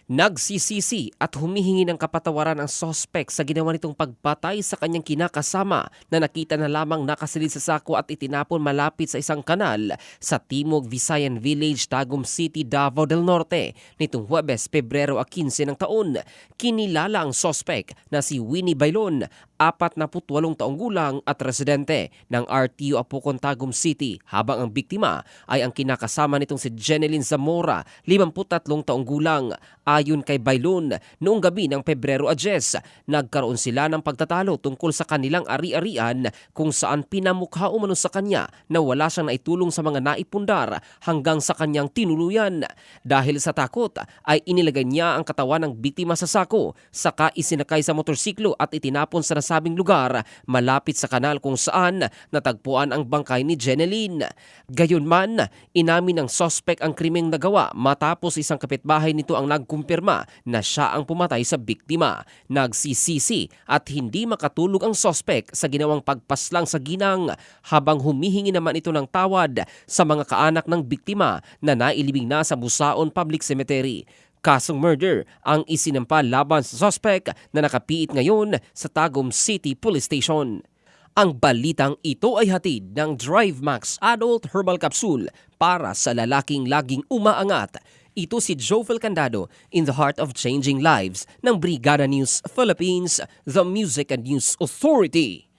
Nagsisisi at humihingi ng kapatawaran ang sospek sa ginawa nitong pagpatay sa kanyang kinakasama na nakita na lamang nakasilid sa sako at itinapon malapit sa isang kanal sa Timog Visayan Village, Tagum City, Davao del Norte nitong Huwebes, Pebrero 15 ng taon. Kinilala ang sospek na si Winnie Bailon, 48 taong gulang at residente ng RTO Apocon, Tagum City, habang ang biktima ay ang kinakasama nitong si Jeneline Zamora, 53 taong gulang. Ayon kay Bailon, noong gabi ng Pebrero 10, nagkaroon sila ng pagtatalo tungkol sa kanilang ari-arian kung saan pinamukha umano sa kanya na wala siyang naitulong sa mga naipundar hanggang sa kanyang tinuluyan. Dahil sa takot ay inilagay niya ang katawan ng biktima sa sako, saka isinakay sa motorsiklo at itinapon sa nasabing lugar malapit sa kanal kung saan natagpuan ang bangkay ni Jeneline. Gayunman, inamin ng sospek ang krimeng nagawa matapos isang kapitbahay nito ang nagkumpirma na siya ang pumatay sa biktima. Nagsisisi at hindi makatulog ang sospek sa ginawang pagpaslang sa ginang, habang humihingi naman ito ng tawad sa mga kaanak ng biktima na nailibing na sa Busaon Public Cemetery. Kasong murder ang isinampa laban sa suspect na nakapiit ngayon sa Tagum City Police Station. Ang balitang ito ay hatid ng DriveMax Adult Herbal Capsule para sa lalaking laging umaangat. Ito si Jovel Candado in the heart of changing lives ng Brigada News Philippines, the Music and News Authority.